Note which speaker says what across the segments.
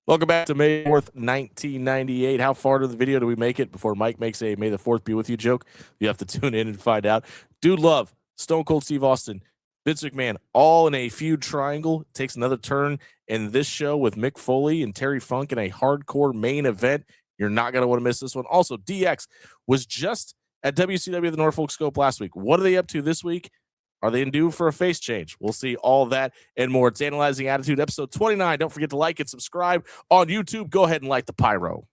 Speaker 1: Welcome back to May 4th, 1998. How far to the video do we make it before Mike makes a May the 4th be with you joke? You have to tune in and find out. Dude Love, Stone Cold Steve Austin, Vince McMahon, all in a feud triangle. Takes another turn in this show with Mick Foley and Terry Funk in a hardcore main event. You're not going to want to miss this one. Also, DX was just at WCW the Norfolk Scope last week. What are they up to this week? Are they due for a face change? We'll see all that and more. It's Analyzing Attitude, episode 29. Don't forget to like and subscribe on YouTube. Go ahead and light the pyro.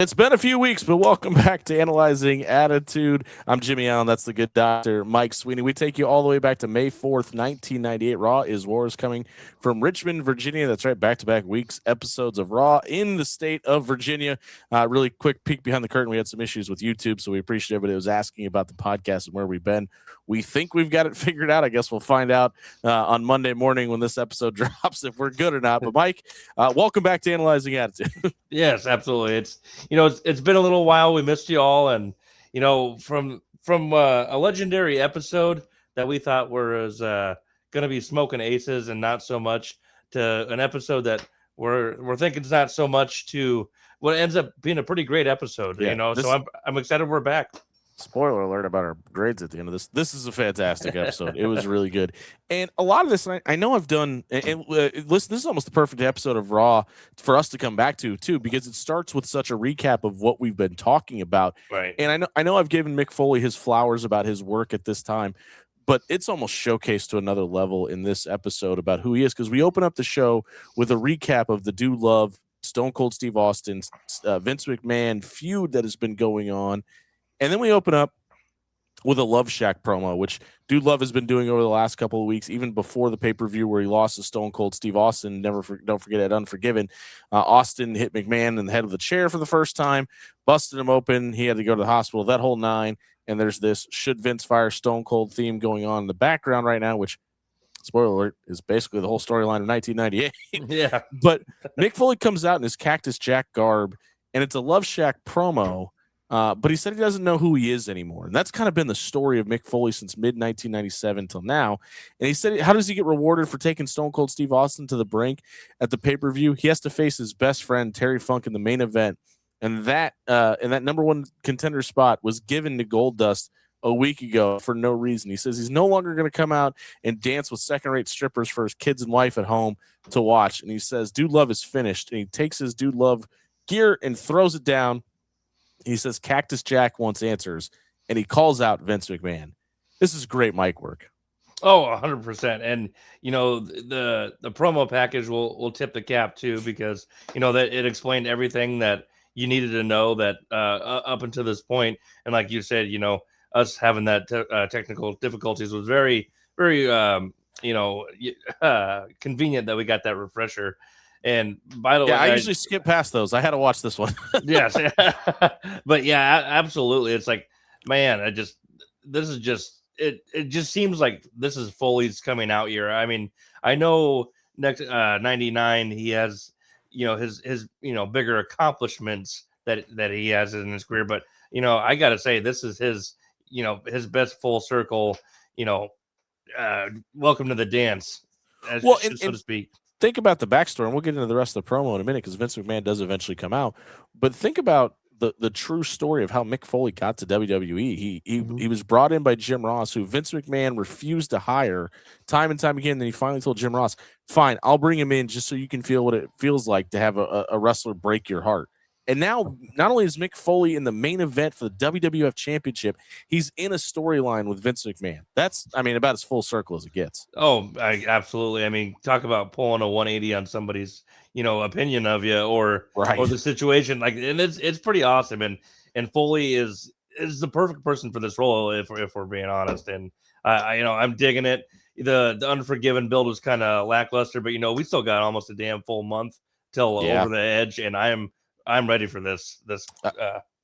Speaker 1: It's been a few weeks, but welcome back to Analyzing Attitude. I'm Jimmy Allen. That's the good doctor, Mike Sweeney. We take you all the way back to May 4th, 1998. Raw is War is coming from Richmond, Virginia. That's right, back-to-back weeks, episodes of Raw in the state of Virginia. Really quick peek behind the curtain. We had some issues with YouTube, so we appreciate everybody that was asking about the podcast and where we've been. We think we've got it figured out. I guess we'll find out on Monday morning when this episode drops if we're good or not. But, Mike, welcome back to Analyzing Attitude.
Speaker 2: Yes, absolutely. It's been a little while. We missed you all, and from a legendary episode that we thought was going to be smoking aces and not so much to an episode that we're thinking it's not so much to what ends up being a pretty great episode.
Speaker 1: Yeah,
Speaker 2: so I'm excited we're back.
Speaker 1: Spoiler alert about our grades at the end of this. This is a fantastic episode. It was really good. And a lot of this, I know I've done, and listen, this is almost the perfect episode of Raw for us to come back to, too, because it starts with such a recap of what we've been talking about.
Speaker 2: Right.
Speaker 1: And I know I've given Mick Foley his flowers about his work at this time, but it's almost showcased to another level in this episode about who he is, because we open up the show with a recap of the Dude Love, Stone Cold Steve Austin, Vince McMahon feud that has been going on. And then we open up with a Love Shack promo, which Dude Love has been doing over the last couple of weeks, even before the pay-per-view where he lost to Stone Cold Steve Austin. Don't forget at Unforgiven. Austin hit McMahon in the head of the chair for the first time, busted him open. He had to go to the hospital, that whole nine. And there's this Should Vince Fire Stone Cold theme going on in the background right now, which, spoiler alert, is basically the whole storyline of 1998.
Speaker 2: Yeah.
Speaker 1: But Mick Foley comes out in his Cactus Jack garb, and it's a Love Shack promo. But he said he doesn't know who he is anymore. And that's kind of been the story of Mick Foley since mid-1997 till now. And he said, how does he get rewarded for taking Stone Cold Steve Austin to the brink at the pay-per-view? He has to face his best friend, Terry Funk, in the main event. And that number one contender spot was given to Goldust a week ago for no reason. He says he's no longer going to come out and dance with second-rate strippers for his kids and wife at home to watch. And he says, Dude Love is finished. And he takes his Dude Love gear and throws it down. He says Cactus Jack wants answers, and he calls out Vince McMahon. This is great mic work.
Speaker 2: Oh, 100%. And, the promo package will tip the cap, too, because, that it explained everything that you needed to know that up until this point. And like you said, us having that technical difficulties was very, very, convenient that we got that refresher. And by the way,
Speaker 1: I usually skip past those. I had to watch this one.
Speaker 2: Yes. But yeah, absolutely. It's like, man, it just seems like this is Foley's coming out year. I mean, I know next 99 he has, his bigger accomplishments that he has in his career, but I got to say this is his best full circle, welcome to the dance, so to speak.
Speaker 1: Think about the backstory, and we'll get into the rest of the promo in a minute because Vince McMahon does eventually come out. But think about the true story of how Mick Foley got to WWE. He was brought in by Jim Ross, who Vince McMahon refused to hire time and time again. Then he finally told Jim Ross, fine, I'll bring him in just so you can feel what it feels like to have a wrestler break your heart. And now, not only is Mick Foley in the main event for the WWF Championship, he's in a storyline with Vince McMahon. That's, about as full circle as it gets.
Speaker 2: Oh, absolutely. Talk about pulling a 180 on somebody's, opinion of you or the situation. And it's pretty awesome. And Foley is the perfect person for this role, if we're being honest. And I'm digging it. the Unforgiven build was kind of lackluster, but we still got almost a damn full month till Over the Edge, and I'm ready for this the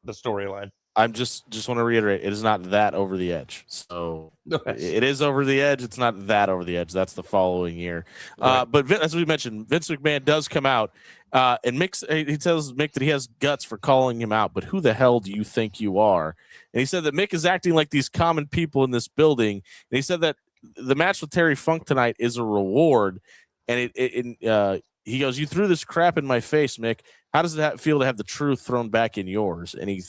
Speaker 2: storyline.
Speaker 1: I'm just want to reiterate, it is not that over the edge. So it is over the edge. It's not that over the edge. That's the following year. Right. But as we mentioned, Vince McMahon does come out, and he tells Mick that he has guts for calling him out. But who the hell do you think you are? And he said that Mick is acting like these common people in this building. And he said that the match with Terry Funk tonight is a reward. And he goes, "You threw this crap in my face, Mick. How does it feel to have the truth thrown back in yours?" And he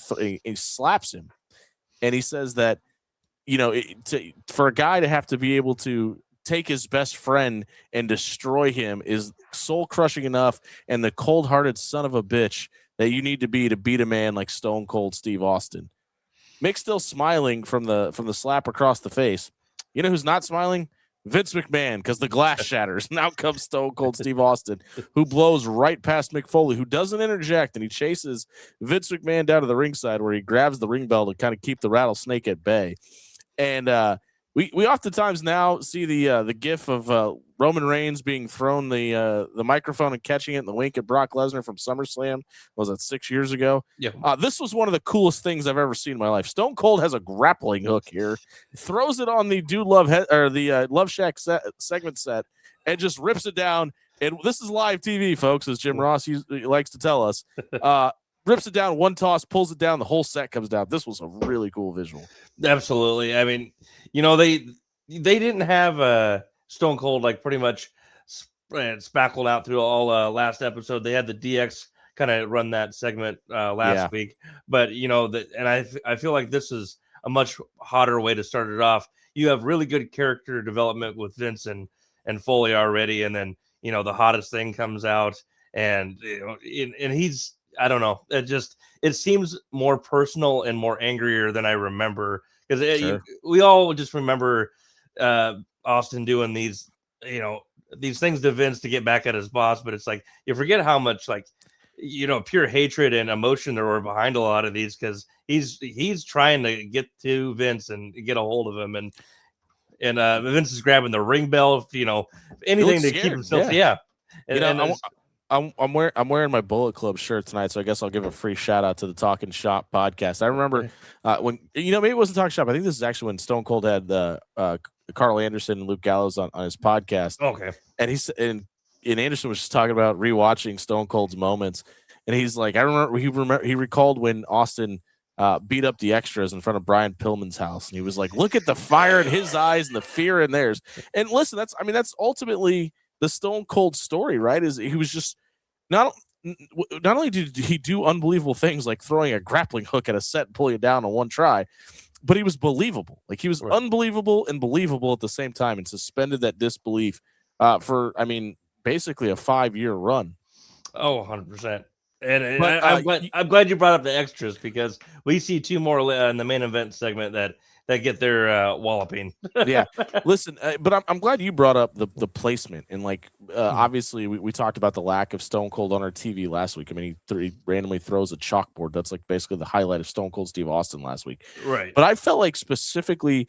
Speaker 1: slaps him. And he says that, for a guy to have to be able to take his best friend and destroy him is soul crushing enough, and the cold hearted son of a bitch that you need to beat a man like Stone Cold Steve Austin. Mick's still smiling from the slap across the face. You know who's not smiling? Vince McMahon, because the glass shatters. Now comes Stone Cold Steve Austin, who blows right past Mick Foley, who doesn't interject, and he chases Vince McMahon down to the ringside where he grabs the ring bell to kind of keep the rattlesnake at bay. And we oftentimes now see the gif of Roman Reigns being thrown the microphone and catching it in the wink at Brock Lesnar from SummerSlam. Was that 6 years ago?
Speaker 2: Yeah.
Speaker 1: This was one of the coolest things I've ever seen in my life. Stone Cold has a grappling hook here, throws it on the Love Shack segment set, and just rips it down. And this is live TV, folks, as Jim Ross likes to tell us. Rips it down, one toss, pulls it down, the whole set comes down. This was a really cool visual.
Speaker 2: Absolutely. I mean, they didn't have Stone Cold like pretty much spackled out through all last episode. They had the DX kind of run that segment last week, but I feel like this is a much hotter way to start it off. You have really good character development with Vince and Foley already, and then the hottest thing comes out, and and he's, I don't know. It seems more personal and more angrier than I remember, because we all just remember Austin doing these things to Vince to get back at his boss. But it's like you forget how much pure hatred and emotion there were behind a lot of these, because he's trying to get to Vince and get a hold of him, and Vince is grabbing the ring bell, anything to keep himself. Yeah.
Speaker 1: I'm wearing my Bullet Club shirt tonight, so I guess I'll give a free shout out to the Talking Shop podcast. I remember when maybe it wasn't Talking Shop. I think this is actually when Stone Cold had Carl Anderson and Luke Gallows on his podcast.
Speaker 2: Okay,
Speaker 1: and and Anderson was just talking about rewatching Stone Cold's moments, and he's like, he recalled when Austin beat up the extras in front of Brian Pillman's house, and he was like, look at the fire in his eyes and the fear in theirs. And listen, that's ultimately the Stone Cold story, right? Is he was just not only did he do unbelievable things like throwing a grappling hook at a set and pulling it down on one try, but he was believable. Like, he was unbelievable and believable at the same time, and suspended that disbelief for, basically a 5-year run.
Speaker 2: Oh, 100%. And I'm glad you brought up the extras, because we see two more in the main event segment that get their walloping.
Speaker 1: Yeah, listen, but I'm glad you brought up the placement, and obviously we talked about the lack of Stone Cold on our TV last week. He randomly throws a chalkboard. That's basically the highlight of Stone Cold Steve Austin last week.
Speaker 2: Right.
Speaker 1: But I felt like specifically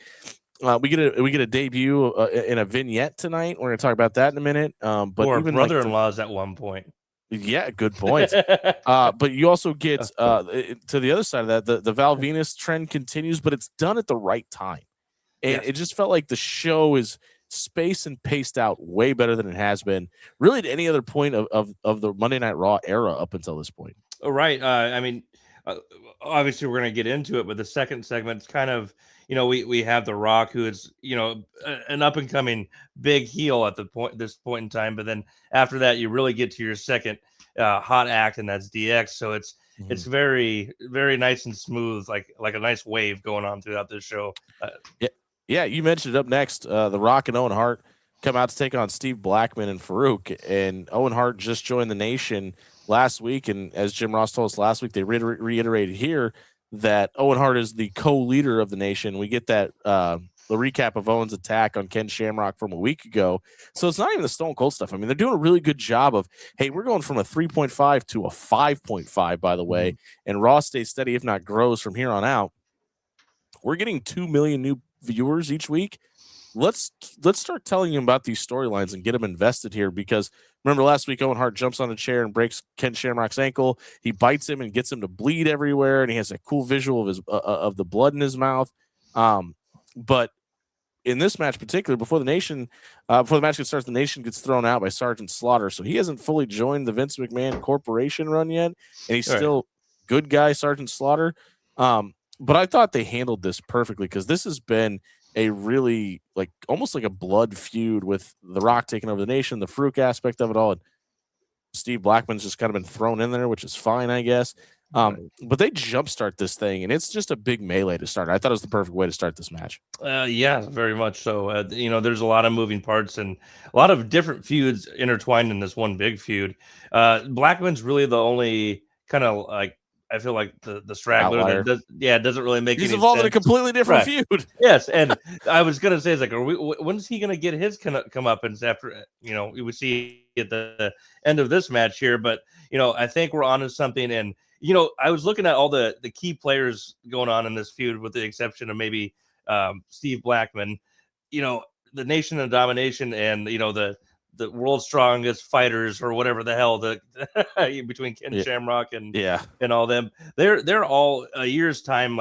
Speaker 1: we get a debut in a vignette tonight. We're going to talk about that in a minute. But
Speaker 2: or
Speaker 1: even
Speaker 2: brother-in-laws at one point.
Speaker 1: Yeah, good point. But you also get to the other side of that, the Val Venus trend continues, but it's done at the right time. And it just felt like the show is spaced and paced out way better than it has been, really, at any other point of the Monday Night Raw era up until this point.
Speaker 2: Right. Obviously we're going to get into it, but the second segment is kind of, we have The Rock, who is, an up and coming big heel at this point in time. But then after that, you really get to your second hot act, and that's DX. So it's very, very nice and smooth, like a nice wave going on throughout this show.
Speaker 1: Yeah. You mentioned it up next. The Rock and Owen Hart come out to take on Steve Blackman and Farouk, and Owen Hart just joined the Nation last week. And as Jim Ross told us last week, they reiterated here that Owen Hart is the co-leader of the Nation. We get that the recap of Owen's attack on Ken Shamrock from a week ago. So it's not even the Stone Cold stuff. They're doing a really good job of, hey, we're going from a 3.5 to a 5.5, by the way, and Raw stays steady, if not grows from here on out. We're getting 2 million new viewers each week. let's start telling him about these storylines and get him invested here, because remember last week Owen Hart jumps on a chair and breaks Ken Shamrock's ankle. He bites him and gets him to bleed everywhere, and he has a cool visual of his of the blood in his mouth. But in this match, particularly before the match gets started, the Nation gets thrown out by Sergeant Slaughter, so he hasn't fully joined the Vince McMahon Corporation run yet, and he's still good guy Sergeant Slaughter. But I thought they handled this perfectly, because this has been a really almost like a blood feud with The Rock taking over the Nation, the Farouk aspect of it all, and Steve Blackman's just kind of been thrown in there, which is fine, I guess. But they jumpstart this thing, and it's just a big melee to start. I thought it was the perfect way to start this match.
Speaker 2: Yeah, very much so. There's a lot of moving parts and a lot of different feuds intertwined in this one big feud. Blackman's really the only kind of I feel like the straggler that doesn't really make
Speaker 1: He's
Speaker 2: any
Speaker 1: involved
Speaker 2: sense.
Speaker 1: in a completely different feud.
Speaker 2: Yes, and I was gonna say, when's he gonna get his comeuppance after we would see at the end of this match here? But I think we're onto something. And I was looking at all the key players going on in this feud, with the exception of maybe Steve Blackman. The Nation of Domination and the world's strongest fighters, or whatever the hell, between Ken Shamrock and all them, they're all a year's time,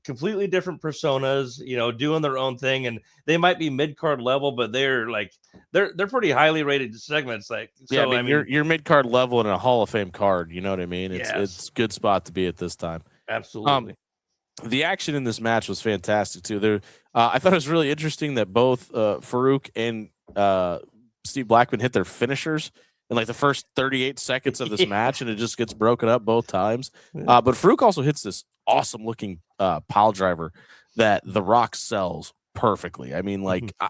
Speaker 2: completely different personas, doing their own thing, and they might be mid-card level, but they're pretty highly rated segments.
Speaker 1: You're mid-card level in a Hall of Fame card, you know what I mean? It's a good spot to be at this time.
Speaker 2: Absolutely.
Speaker 1: The action in this match was fantastic too. I thought it was really interesting that both Farouk and Steve Blackman hit their finishers in the first 38 seconds of this match, and it just gets broken up both times. But Farouk also hits this awesome looking pile driver that The Rock sells perfectly. I mean,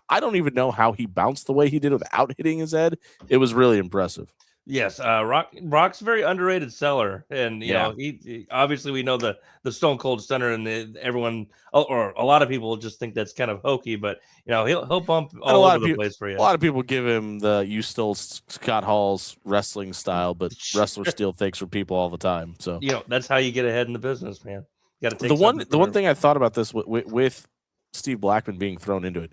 Speaker 1: I don't even know how he bounced the way he did without hitting his head. It was really impressive.
Speaker 2: Yes, Rock's a very underrated seller, and he obviously, we know the Stone Cold Stunner, and everyone, or a lot of people, just think that's kind of hokey, but he'll bump all over the place for you.
Speaker 1: A lot of people give him the "you stole Scott Hall's wrestling style," but wrestlers steal things from people all the time. So
Speaker 2: that's how you get ahead in the business, man. You got to take
Speaker 1: the one thing I thought about this with Steve Blackman being thrown into it.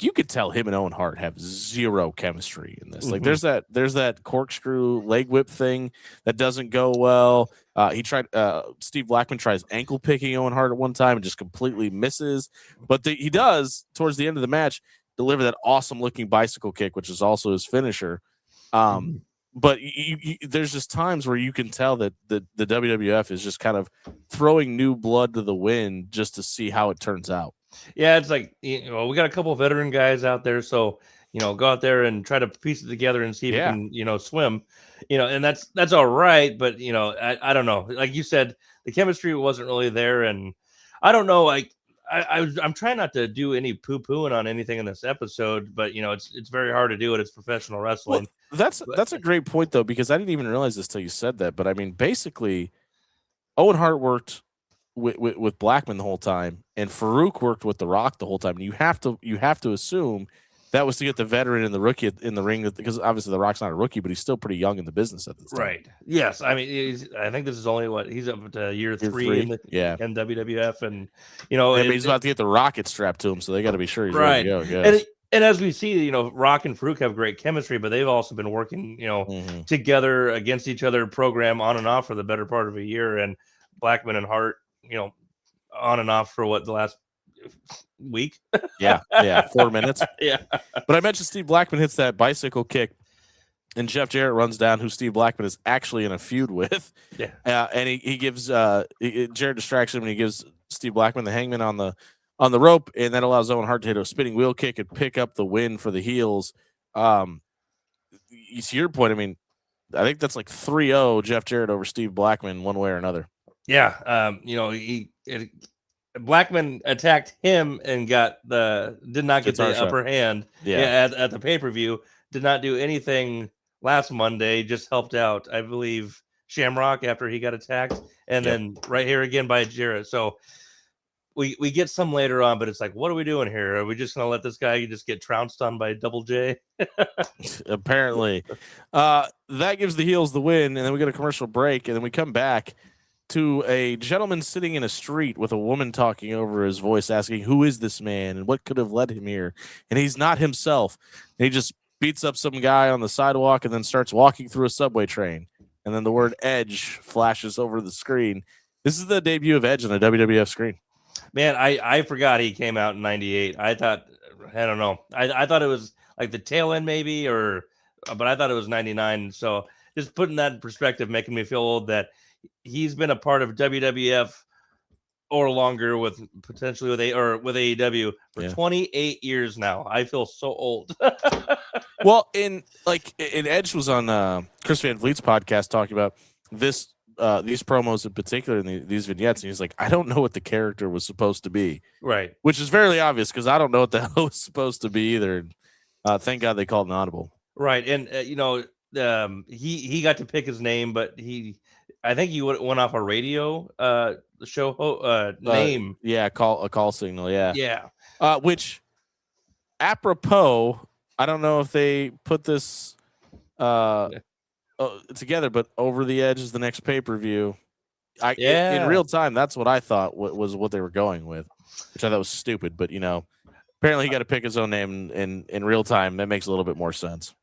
Speaker 1: You could tell him and Owen Hart have zero chemistry in this. There's that corkscrew leg whip thing that doesn't go well. Steve Blackman tries ankle picking Owen Hart at one time and just completely misses. But he does, towards the end of the match, deliver that awesome looking bicycle kick, which is also his finisher. But there's just times where you can tell that the WWF is just kind of throwing new blood to the wind just to see how it turns out.
Speaker 2: Yeah, it's we got a couple of veteran guys out there, so go out there and try to piece it together and see if you can swim, and that's all right. But I don't know. Like you said, the chemistry wasn't really there, and I don't know. I'm trying not to do any poo-pooing on anything in this episode, but it's very hard to do it. It's professional wrestling.
Speaker 1: Well, that's a great point though, because I didn't even realize this till you said that. But I mean, basically, Owen Hart worked with Blackman the whole time, and Farouk worked with The Rock the whole time. And you have to assume that was to get the veteran and the rookie in the ring, because obviously The Rock's not a rookie, but he's still pretty young in the business at this time.
Speaker 2: Right. Yes. I mean, I think this is only he's up to year three in WWF, and
Speaker 1: he's about to get the rocket strapped to him, so they got to be sure he's ready to go.
Speaker 2: And as we see, Rock and Farouk have great chemistry, but they've also been working, together against each other, program on and off for the better part of a year. And Blackman and Hart, on and off for the last week.
Speaker 1: 4 minutes.
Speaker 2: Yeah.
Speaker 1: But I mentioned Steve Blackman hits that bicycle kick, and Jeff Jarrett runs down, who Steve Blackman is actually in a feud with.
Speaker 2: Yeah.
Speaker 1: And he gives Jarrett distracts him, and he gives Steve Blackman the hangman on the rope, and that allows Owen Hart to hit a spinning wheel kick and pick up the win for the heels. To your point, I mean, I think that's 3-0 Jeff Jarrett over Steve Blackman one way or another.
Speaker 2: Yeah. Blackman attacked him and did not get the upper hand. At the pay-per-view. Did not do anything last Monday, just helped out, I believe, Shamrock after he got attacked, and then right here again by Jarrett. So we get some later on, but it's what are we doing here? Are we just gonna let this guy just get trounced on by Double J?
Speaker 1: Apparently. That gives the heels the win, and then we get a commercial break, and then we come back to a gentleman sitting in a street with a woman talking over his voice, asking, "Who is this man and what could have led him here?" And he's not himself. And he just beats up some guy on the sidewalk and then starts walking through a subway train. And then the word Edge flashes over the screen. This is the debut of Edge on a WWF screen.
Speaker 2: Man, I forgot he came out in '98. I don't know. I thought it was like the tail end maybe, but I thought it was '99. So just putting that in perspective, making me feel old that he's been a part of WWF or longer with potentially with AEW for 28 years now. I feel so old.
Speaker 1: Well, in Edge was on Chris Van Vliet's podcast talking about these promos in particular and these vignettes, and he's like, I don't know what the character was supposed to be,
Speaker 2: right?
Speaker 1: Which is fairly obvious because I don't know what the hell it was supposed to be either. Thank God they called an audible,
Speaker 2: right? And he got to pick his name, but I think he went off a radio show name.
Speaker 1: Yeah, a call signal.
Speaker 2: Yeah.
Speaker 1: Which, apropos, I don't know if they put this together, but Over the Edge is the next pay-per-view. In real time, that's what I thought was what they were going with, which I thought was stupid. But apparently he got to pick his own name in real time. That makes a little bit more sense.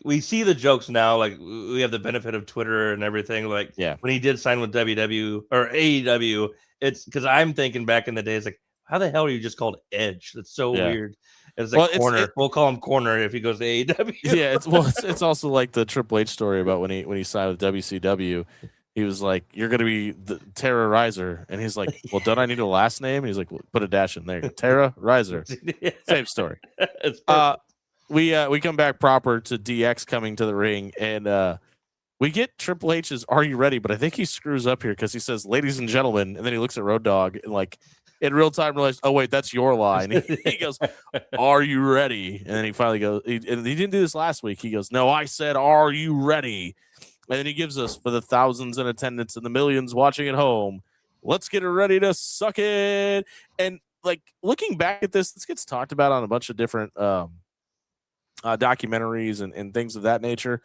Speaker 2: We see the jokes now. Like we have the benefit of Twitter and everything. Like when he did sign with WW or AEW, it's because I'm thinking back in the days, like, how the hell are you just called Edge? That's so weird. It's like Corner. We'll call him Corner if he goes to AEW.
Speaker 1: Yeah, it's also like the Triple H story about when he signed with WCW. He was like, "You're going to be the Terrorizer," and he's like, "Well, don't I need a last name?" And he's like, well, "Put a dash in there, Terrorizer." Same story. We come back proper to DX coming to the ring, and we get Triple H's "Are you ready?" But I think he screws up here because he says, "Ladies and gentlemen," and then he looks at Road Dogg and like in real time realized, "Oh wait, that's your line." He goes, "Are you ready?" And then he finally goes, and he didn't do this last week. He goes, "No, I said, are you ready?" And then he gives us, for the thousands in attendance and the millions watching at home, let's get ready to suck it. And like looking back at this gets talked about on a bunch of different documentaries and things of that nature.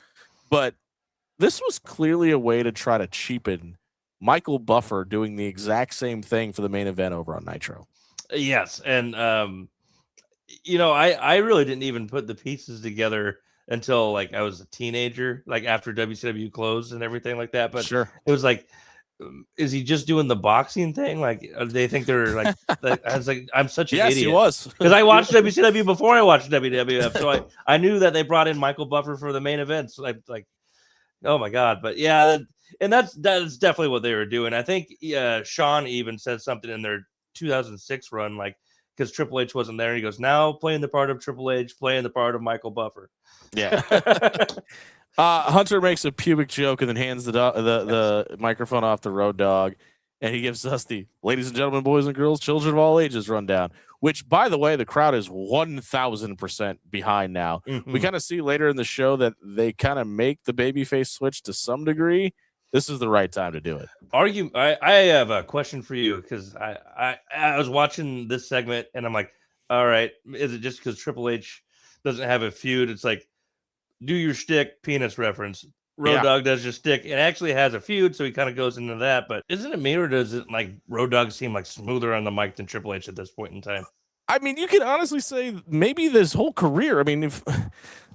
Speaker 1: But this was clearly a way to try to cheapen Michael Buffer doing the exact same thing for the main event over on Nitro.
Speaker 2: Yes. And, I really didn't even put the pieces together until like I was a teenager, like after WCW closed and everything like that. But
Speaker 1: sure,
Speaker 2: it was like, is he just doing the boxing thing? Like they think they're like, I was like, I'm such an idiot.
Speaker 1: Yes, he was,
Speaker 2: because I watched WCW before I watched WWF, so I knew that they brought in Michael Buffer for the main event. So like, oh my god! But yeah, and that's definitely what they were doing. I think Sean even said something in their 2006 run, like because Triple H wasn't there, and he goes, "Now playing the part of Triple H, playing the part of Michael Buffer."
Speaker 1: Yeah. Hunter makes a pubic joke and then hands the microphone off to Road Dogg, and he gives us the "Ladies and gentlemen, boys and girls, children of all ages" rundown. Which, by the way, the crowd is 1,000% behind now. Mm-hmm. We kind of see later in the show that they kind of make the babyface switch to some degree. This is the right time to do it.
Speaker 2: I have a question for you because I was watching this segment and I'm like, all right, is it just because Triple H doesn't have a feud? It's like, do your shtick, penis reference. Road Dogg does your shtick. It actually has a feud, so he kind of goes into that. But isn't it me, or does it like Road Dogg seem like smoother on the mic than Triple H at this point in time?
Speaker 1: I mean, you could honestly say maybe this whole career. I mean, if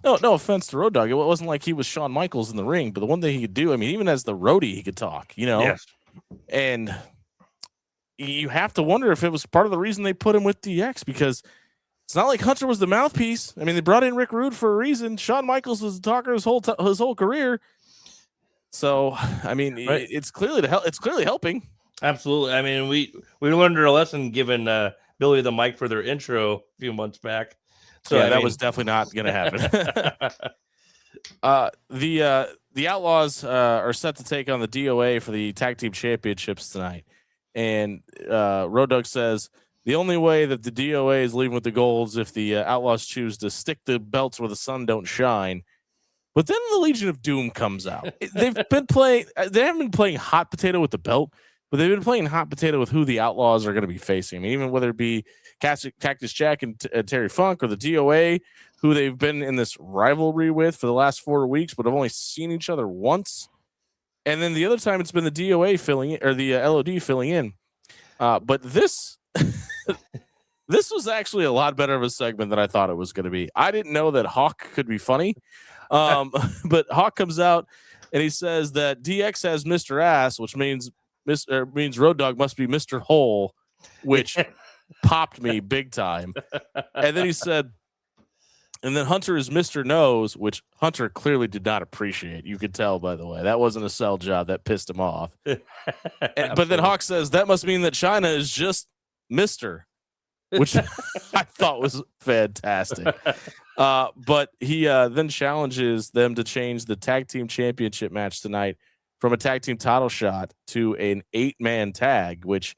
Speaker 1: no offense to Road Dogg, it wasn't like he was Shawn Michaels in the ring, but the one thing he could do, I mean, even as the roadie, he could talk,
Speaker 2: Yes.
Speaker 1: And you have to wonder if it was part of the reason they put him with DX, because it's not like Hunter was the mouthpiece. I mean, they brought in Rick Rude for a reason. Shawn Michaels was the talker his whole career. So, I mean, right. It's clearly helping.
Speaker 2: Absolutely. I mean, we learned our lesson given Billy the Mic for their intro a few months back. So
Speaker 1: yeah, that was definitely not going to happen. The Outlaws are set to take on the DOA for the Tag Team Championships tonight. And Road Dogg says the only way that the DOA is leaving with the gold is if the Outlaws choose to stick the belts where the sun don't shine. But then the Legion of Doom comes out. They haven't been playing hot potato with the belt, but they've been playing hot potato with who the Outlaws are going to be facing. I mean, even whether it be Cactus Jack and Terry Funk or the DOA, who they've been in this rivalry with for the last 4 weeks, but have only seen each other once. And then the other time it's been the DOA filling in, or the LOD filling in. But this this was actually a lot better of a segment than I thought it was going to be. I didn't know that Hawk could be funny. But Hawk comes out and he says that DX has Mr. Ass, which means Road Dogg must be Mr. Hole, which popped me big time. And then he said, and then Hunter is Mr. Nose, which Hunter clearly did not appreciate. You could tell, by the way. That wasn't a sell job. That pissed him off. But then Hawk says, that must mean that Chyna is just Mr., which I thought was fantastic. But he then challenges them to change the tag team championship match tonight from a tag team title shot to an 8-man tag, which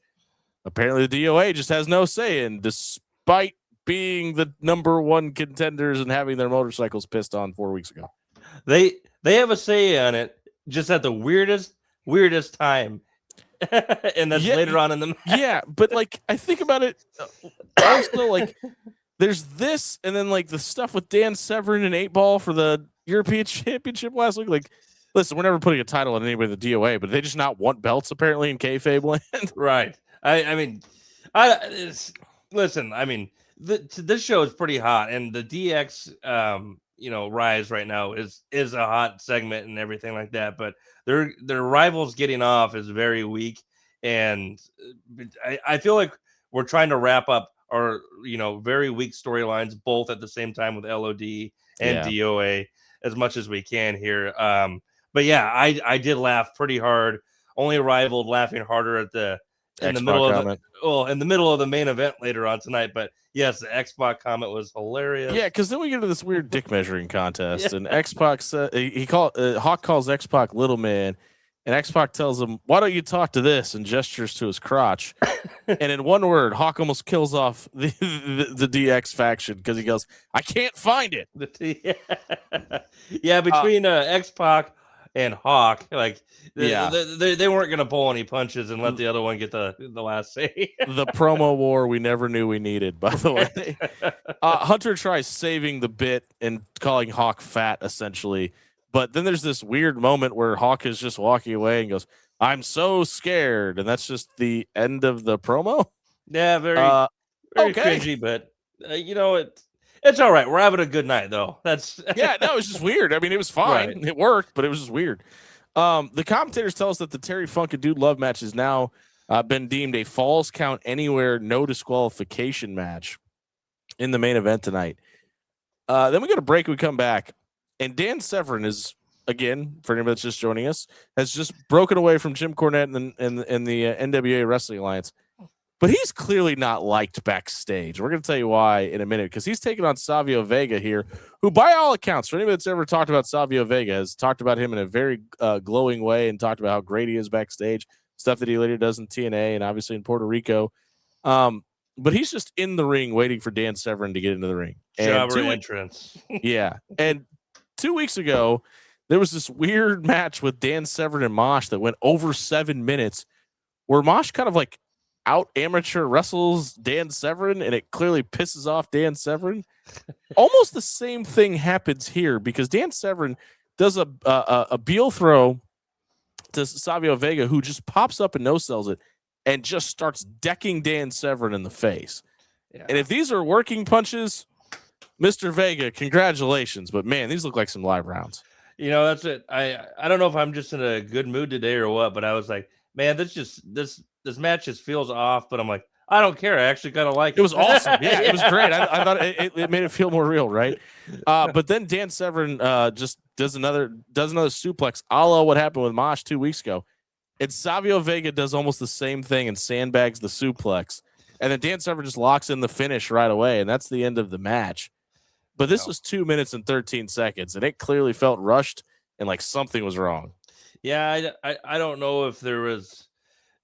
Speaker 1: apparently the DOA just has no say in, despite being the number one contenders and having their motorcycles pissed on 4 weeks ago.
Speaker 2: They have a say on it just at the weirdest time. And that's later on in the match.
Speaker 1: Yeah, but like I think about it also, like there's this and then like the stuff with Dan Severn and 8-Ball for the European Championship last week. Like, listen, we're never putting a title on anybody in the DOA, but they just not want belts apparently in kayfabe land.
Speaker 2: Right. Listen, I mean, this show is pretty hot, and the DX rise right now is a hot segment and everything like that, but their rivals getting off is very weak, and I feel like we're trying to wrap up our very weak storylines both at the same time with LOD and DOA as much as we can here. But yeah, I did laugh pretty hard, only rivaled laughing harder at in the middle of the main event later on tonight. But yes, the X-Pac comment was hilarious.
Speaker 1: Yeah, because then we get into this weird dick measuring contest, and X-Pac Hawk calls X-Pac little man, and X-Pac tells him, "Why don't you talk to this?" and gestures to his crotch. And in one word, Hawk almost kills off the DX faction because he goes, "I can't find it."
Speaker 2: Yeah, between X-Pac and Hawk, like they weren't going to pull any punches and let the other one get the last say.
Speaker 1: The promo war we never knew we needed, by the way. Hunter tries saving the bit and calling Hawk fat, essentially. But then there's this weird moment where Hawk is just walking away and goes, "I'm so scared." And that's just the end of the promo.
Speaker 2: Yeah, very cringy, but it's all right. We're having a good night, though. That's
Speaker 1: yeah, no, it's just weird. I mean, it was fine. Right. It worked, but it was just weird. The commentators tell us that the Terry Funk and Dude Love match has now been deemed a Falls Count Anywhere no disqualification match in the main event tonight. Then we get a break. We come back, and Dan Severn is, again, for anybody that's just joining us, has just broken away from Jim Cornette and the NWA Wrestling Alliance. But he's clearly not liked backstage. We're going to tell you why in a minute, because he's taking on Savio Vega here, who, by all accounts, for anybody that's ever talked about Savio Vega, has talked about him in a very glowing way and talked about how great he is backstage, stuff that he later does in TNA and obviously in Puerto Rico. But he's just in the ring waiting for Dan Severn to get into the ring.
Speaker 2: Jobber entrance.
Speaker 1: Yeah. And 2 weeks ago, there was this weird match with Dan Severn and Mosh that went over 7 minutes, where Mosh kind of like out amateur wrestles Dan Severn, and it clearly pisses off Dan Severn. Almost the same thing happens here, because Dan Severn does a Beal throw to Savio Vega, who just pops up and no-sells it and just starts decking Dan Severn in the face. Yeah. And if these are working punches, Mr. Vega, congratulations. But man, these look like some live rounds.
Speaker 2: That's it. I don't know if I'm just in a good mood today or what, but I was like, man, this match just feels off, but I'm like, I don't care. I actually kind of like it.
Speaker 1: It was awesome. Yeah, it was great. I thought it made it feel more real, right? But then Dan Severn just does another suplex, a la what happened with Mosh 2 weeks ago. And Savio Vega does almost the same thing and sandbags the suplex. And then Dan Severn just locks in the finish right away, and that's the end of the match. But this was 2 minutes and 13 seconds, and it clearly felt rushed and like something was wrong.
Speaker 2: Yeah, I don't know if there was,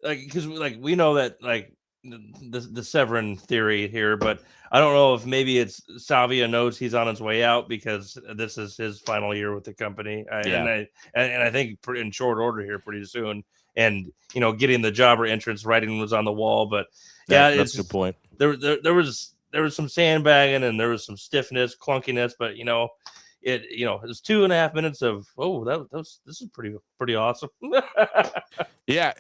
Speaker 2: like, because like we know that like the Severn theory here, but I don't know if maybe it's Savio knows he's on his way out because this is his final year with the company. And I think in short order here pretty soon, and getting the jobber entrance writing was on the wall. But yeah,
Speaker 1: that's a good point.
Speaker 2: There was some sandbagging and there was some stiffness, clunkiness, but it was 2.5 minutes of this is pretty awesome.
Speaker 1: Yeah,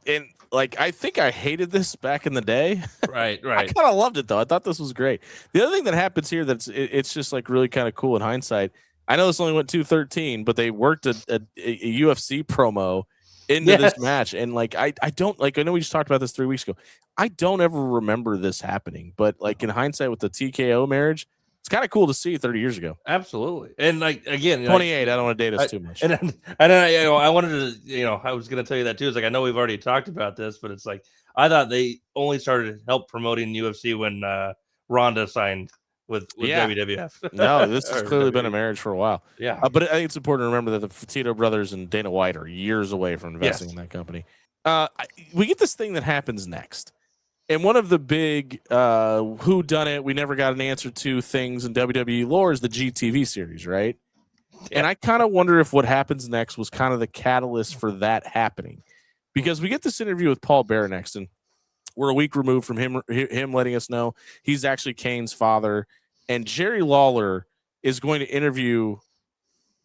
Speaker 1: and like I think I hated this back in the day.
Speaker 2: Right.
Speaker 1: I kind of loved it though. I thought this was great. The other thing that happens here it's just like really kind of cool in hindsight. I know this only went 2:13, but they worked a UFC promo into this match, and like I don't like. I know we just talked about this 3 weeks ago. I don't ever remember this happening, but like in hindsight with the TKO marriage, it's kind of cool to see 30 years ago.
Speaker 2: Absolutely, and like again,
Speaker 1: 28. I don't want to date us too much.
Speaker 2: And I wanted to, I was going to tell you that too. It's like I know we've already talked about this, but it's like I thought they only started help promoting UFC when Ronda signed with WWF.
Speaker 1: No, this has clearly been a marriage for a while.
Speaker 2: Yeah,
Speaker 1: but I think it's important to remember that the Fertitta brothers and Dana White are years away from investing in that company. We get this thing that happens next. And one of the big who done it, we never got an answer to things in WWE lore is the GTV series, right? Yeah. And I kind of wonder if what happens next was kind of the catalyst for that happening. Because we get this interview with Paul Bearer next, and we're a week removed from him letting us know he's actually Kane's father. And Jerry Lawler is going to interview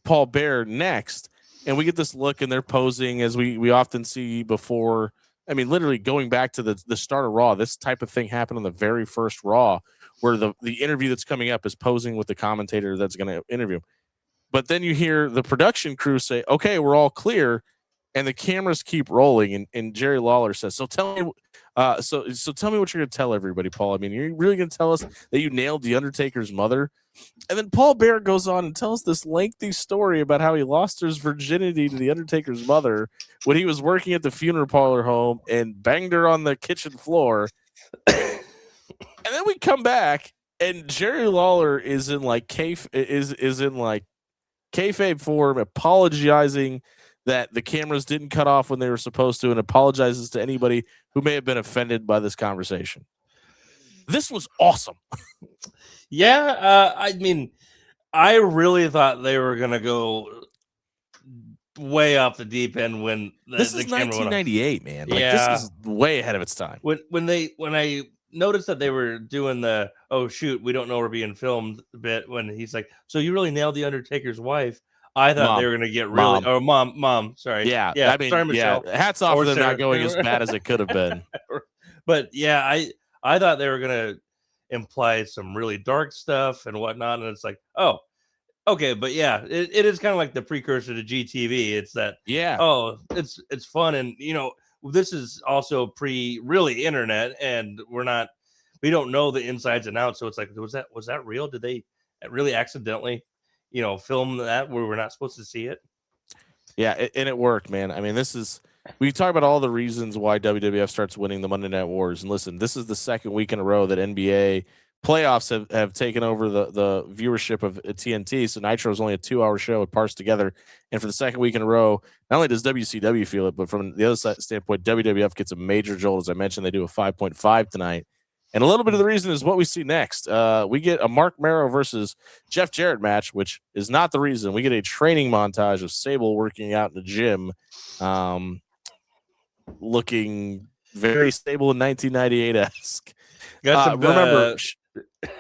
Speaker 1: Paul Bearer next. And we get this look, and they're posing as we often see before. I mean, literally going back to the start of Raw, this type of thing happened on the very first Raw, where the interview that's coming up is posing with the commentator that's going to interview. But then you hear the production crew say, okay, we're all clear. And the cameras keep rolling. And Jerry Lawler says, so tell me, so tell me what you're going to tell everybody, Paul. I mean, you're really going to tell us that you nailed The Undertaker's mother? And then Paul Bearer goes on and tells this lengthy story about how he lost his virginity to The Undertaker's mother when he was working at the funeral parlor home and banged her on the kitchen floor. And then we come back, and Jerry Lawler is in like kayfabe form, apologizing that the cameras didn't cut off when they were supposed to, and apologizes to anybody who may have been offended by this conversation. This was awesome.
Speaker 2: Yeah, I mean, I really thought they were going to go way off the deep end when
Speaker 1: this is 1998, man. Like, this is way ahead of its time.
Speaker 2: When I noticed that they were doing the we don't know we're being filmed bit, when he's like, so you really nailed The Undertaker's wife. I thought they were going to get really mom. Sorry.
Speaker 1: Yeah.
Speaker 2: I
Speaker 1: mean,
Speaker 2: sorry, Michelle.
Speaker 1: Hats off for them not going as bad as it could have been.
Speaker 2: But yeah, I thought they were going to imply some really dark stuff and whatnot, and it's like, oh, okay, but yeah, it is kind of like the precursor to GTV. It's that, it's fun, and this is also really internet, and we don't know the insides and outs, so it's like, was that real? Did they really accidentally film that where we're not supposed to see it?
Speaker 1: Yeah, and it worked, man. I mean, we talk about all the reasons why WWF starts winning the Monday Night Wars. And listen, this is the second week in a row that NBA playoffs have taken over the viewership of TNT. So Nitro is only a 2-hour show. It parsed together. And for the second week in a row, not only does WCW feel it, but from the other side standpoint, WWF gets a major jolt. As I mentioned, they do a 5.5 tonight. And a little bit of the reason is what we see next. We get a Mark Merrow versus Jeff Jarrett match, which is not the reason. We get a training montage of Sable working out in the gym, looking very stable in 1998-esque.
Speaker 2: Remember,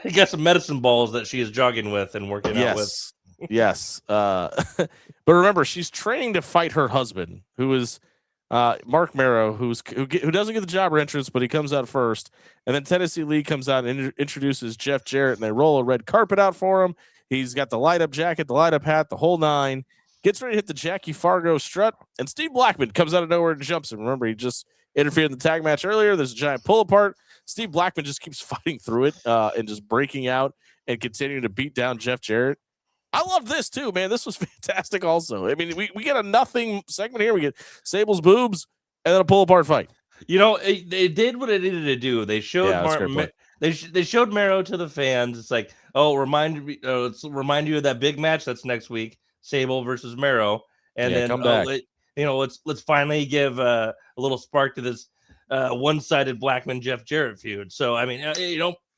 Speaker 2: he got some medicine balls that she is jogging with and working out with.
Speaker 1: Yes. But remember, she's training to fight her husband, who is Mark Merrow, who doesn't get the jobber entrance, but he comes out first. And then Tennessee Lee comes out and introduces Jeff Jarrett, and they roll a red carpet out for him. He's got the light up jacket, the light up hat, the whole nine. Gets ready to hit the Jackie Fargo strut, and Steve Blackman comes out of nowhere and jumps him. Remember, he just interfered in the tag match earlier. There's a giant pull apart. Steve Blackman just keeps fighting through it and just breaking out and continuing to beat down Jeff Jarrett. I love this too, man. This was fantastic also. I mean, we get a nothing segment here. We get Sable's boobs and then a pull apart fight.
Speaker 2: They did what it needed to do. They showed they showed Merrow to the fans. It's like, let's remind you of that big match that's next week, Sable versus Merrow, and then
Speaker 1: come back.
Speaker 2: Let's finally give a little spark to this one-sided Blackman Jeff Jarrett feud. So I mean,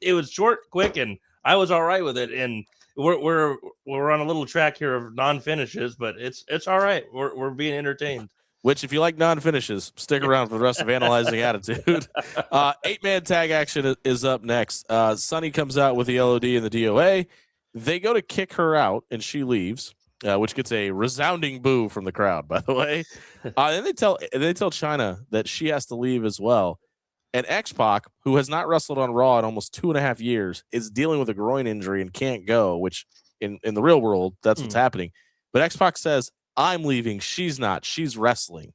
Speaker 2: it was short, quick, and I was all right with it. And we're on a little track here of non-finishes, but it's all right. We're being entertained.
Speaker 1: Which, if you like non-finishes, stick around for the rest of Analyzing Attitude. 8-man tag action is up next. Sonny comes out with the LOD and the DOA. They go to kick her out, and she leaves, which gets a resounding boo from the crowd, by the way. And they tell Chyna that she has to leave as well. And X-Pac, who has not wrestled on Raw in almost 2.5 years, is dealing with a groin injury and can't go, which in the real world, that's what's happening. But X-Pac says, I'm leaving. She's not. She's wrestling.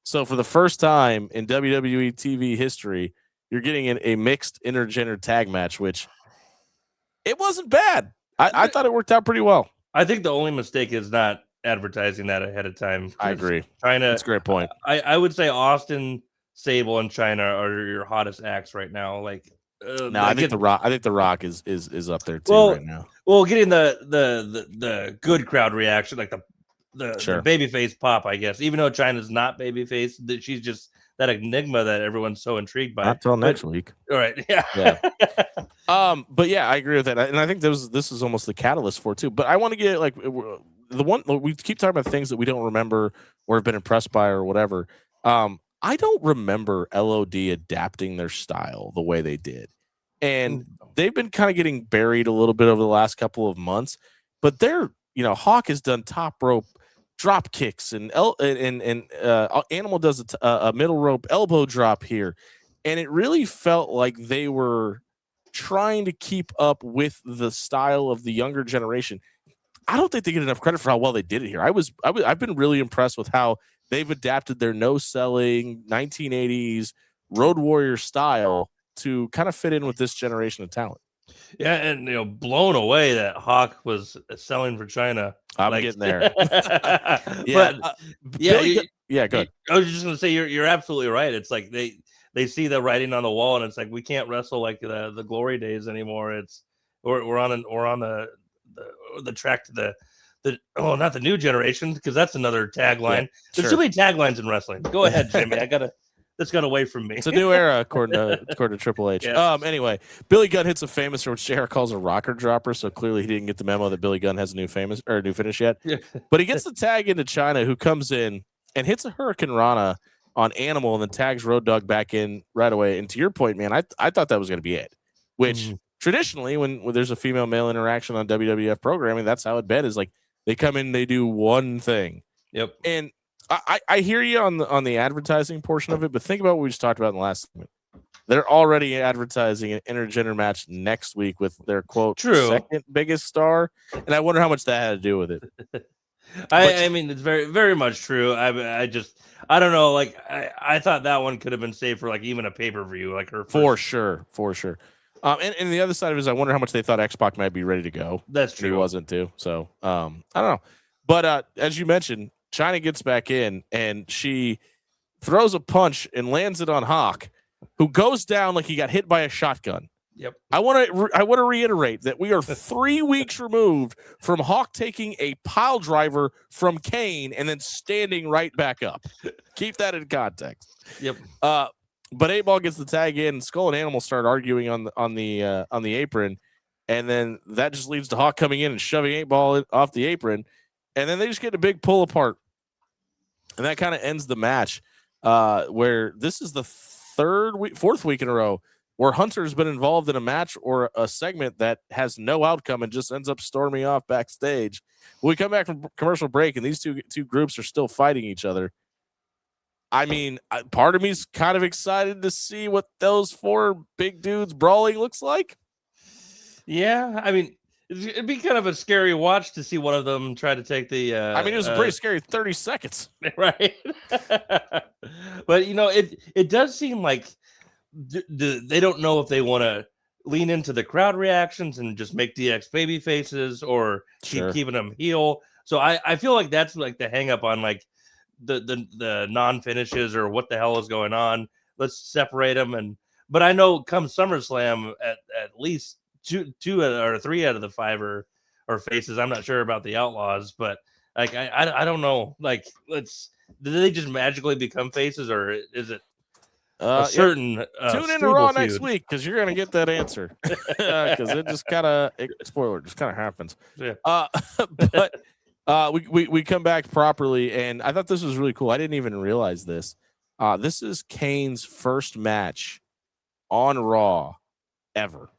Speaker 1: So for the first time in WWE TV history, you're getting a mixed intergender tag match, which it wasn't bad. I thought it worked out pretty well.
Speaker 2: I think the only mistake is not advertising that ahead of time.
Speaker 1: I agree.
Speaker 2: That's
Speaker 1: a great point.
Speaker 2: I would say Austin, Sable, and Chyna are your hottest acts right now. Like,
Speaker 1: no, I think the Rock is up there too right now.
Speaker 2: Well, getting the good crowd reaction, like the babyface pop, I guess. Even though Chyna's not babyface, that she's just that enigma that everyone's so intrigued by.
Speaker 1: Not till next week.
Speaker 2: All right. Yeah.
Speaker 1: But yeah, I agree with that, and I think this is almost the catalyst for it too. But I want to get like the one we keep talking about things that we don't remember or have been impressed by or whatever. I don't remember LOD adapting their style the way they did, and they've been kind of getting buried a little bit over the last couple of months. But Hawk has done top rope drop kicks, and Animal does a middle rope elbow drop here, and it really felt like they were trying to keep up with the style of the younger generation. I don't think they get enough credit for how well they did it here. I've been really impressed with how they've adapted their no-selling 1980s Road Warrior style to kind of fit in with this generation of talent.
Speaker 2: Yeah, and blown away that Hawk was selling for Chyna.
Speaker 1: I'm getting there.
Speaker 2: Yeah,
Speaker 1: go ahead.
Speaker 2: I was just gonna say you're absolutely right. It's like they see the writing on the wall, and it's like we can't wrestle like the glory days anymore. We're on the track to the not the new generation, because that's another tagline.
Speaker 1: Yeah,
Speaker 2: There's too many taglines in wrestling. Go ahead, Jimmy. This got away from me.
Speaker 1: It's a new era, according to Triple H. Yes. Anyway, Billy Gunn hits a famous, or what JR calls a rocker dropper. So clearly he didn't get the memo that Billy Gunn has a new finish yet. Yeah. But he gets the tag into Chyna, who comes in and hits a Hurricane Rana on Animal, and then tags Road Dogg back in right away. And to your point, man, I thought that was going to be it. Which traditionally, when there's a female-male interaction on WWF programming, that's how it been. Is like they come in, they do one thing.
Speaker 2: Yep.
Speaker 1: And I hear you on the advertising portion of it, but think about what we just talked about in the last segment. They're already advertising an intergender match next week with their quote second biggest star, and I wonder how much that had to do with it.
Speaker 2: I mean, it's very, very much true. I don't know. Like I thought that one could have been saved for like even a pay-per-view, like her
Speaker 1: for sure. And the other side of it is I wonder how much they thought X-Pac might be ready to go.
Speaker 2: That's true.
Speaker 1: He wasn't too. So I don't know. But as you mentioned, Chyna gets back in and she throws a punch and lands it on Hawk, who goes down like he got hit by a shotgun.
Speaker 2: Yep.
Speaker 1: I want to reiterate that we are 3 weeks removed from Hawk taking a pile driver from Kane and then standing right back up. Keep that in context.
Speaker 2: Yep.
Speaker 1: But 8-Ball gets the tag in. Skull and Animal start arguing on the apron, and then that just leads to Hawk coming in and shoving 8-Ball off the apron. And then they just get a big pull apart. And that kind of ends the match, where this is the fourth week in a row where Hunter's been involved in a match or a segment that has no outcome and just ends up storming off backstage. When we come back from commercial break and these two groups are still fighting each other, I mean, part of me is kind of excited to see what those 4 big dudes brawling looks like.
Speaker 2: Yeah, I mean, it'd be kind of a scary watch to see one of them try to take the.
Speaker 1: I mean, it was a pretty scary 30 seconds,
Speaker 2: right? But it does seem like they don't know if they want to lean into the crowd reactions and just make DX baby faces or keep keeping them heel. So I feel like that's like the hang up on like the non finishes or what the hell is going on. Let's separate them. But I know come SummerSlam at least two or 3 out of the 5 are faces. I'm not sure about the Outlaws, but like I don't know. Like do they just magically become faces, or is it a certain
Speaker 1: tune in to Raw next week because you're gonna get that answer, because it just kind of spoiler just kind of happens.
Speaker 2: Yeah.
Speaker 1: But we come back properly, and I thought this was really cool. I didn't even realize this. This is Kane's first match on Raw ever.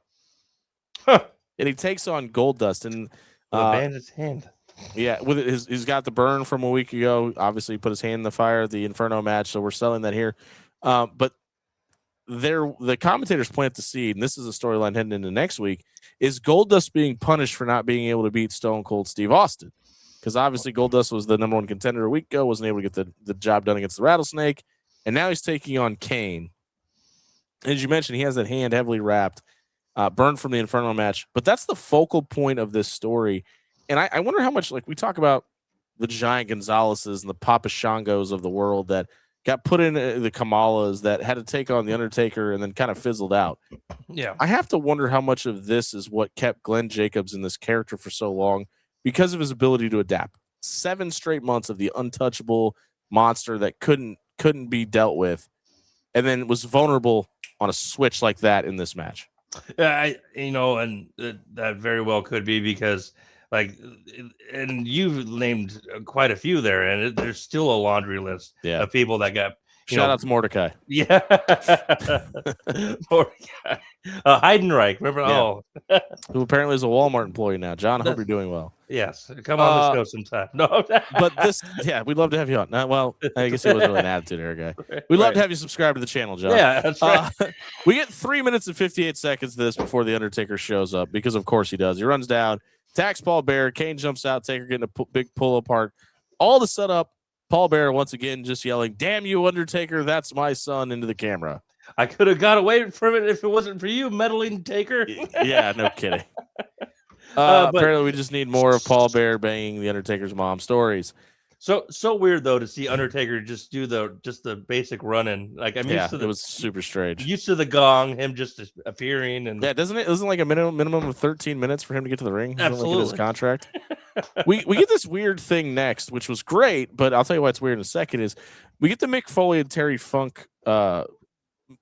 Speaker 2: Huh.
Speaker 1: and he takes on Goldust, and
Speaker 2: With a bandaged hand.
Speaker 1: yeah, with he's got the burn from a week ago. Obviously, he put his hand in the fire at the Inferno match, so we're selling that here. But the commentators plant the seed, and this is a storyline heading into next week. Is Goldust being punished for not being able to beat Stone Cold Steve Austin? Because obviously Goldust was the #1 contender a week ago, wasn't able to get the job done against the Rattlesnake, and now he's taking on Kane. As you mentioned, he has that hand heavily wrapped, burned from the Inferno match, but that's the focal point of this story. And I wonder how much, like, we talk about the Giant Gonzaleses and the Papa Shangos of the world that got put in the Kamalas that had to take on the Undertaker and then kind of fizzled out.
Speaker 2: Yeah,
Speaker 1: I have to wonder how much of this is what kept Glenn Jacobs in this character for so long because of his ability to adapt. 7 straight months of the untouchable monster that couldn't be dealt with, and then was vulnerable on a switch like that in this match.
Speaker 2: Yeah, and that very well could be because, like, and you've named quite a few there, and there's still a laundry list of people that got.
Speaker 1: Shout out to Mordecai.
Speaker 2: Yeah, Mordecai. Heidenreich, remember?
Speaker 1: Yeah.
Speaker 2: Oh,
Speaker 1: who apparently is a Walmart employee now. John, I hope you're doing well.
Speaker 2: Yes, come on the show sometime. No,
Speaker 1: but this, we'd love to have you on. Well, I guess it was really an attitude era guy. We'd love to have you subscribe to the channel, John.
Speaker 2: Yeah, that's right.
Speaker 1: We get 3 minutes and 58 seconds of this before the Undertaker shows up, because of course he does. He runs down, attacks Paul Bearer. Kane jumps out. Taker getting a big pull apart. All the setup. Paul Bearer once again just yelling, "Damn you, Undertaker! That's my son!" into the camera.
Speaker 2: I could have got away from it if it wasn't for you, meddling Taker.
Speaker 1: Yeah, no kidding. Apparently, we just need more of Paul Bearer banging the Undertaker's mom stories.
Speaker 2: So weird though to see Undertaker just do the basic running. Like, I'm used to
Speaker 1: it was super strange.
Speaker 2: Used to the gong, him just appearing, and
Speaker 1: isn't like a minimum of 13 minutes for him to get to the ring?
Speaker 2: Absolutely,
Speaker 1: like in his contract. we get this weird thing next, which was great, but I'll tell you why it's weird in a second. Is we get the Mick Foley and Terry Funk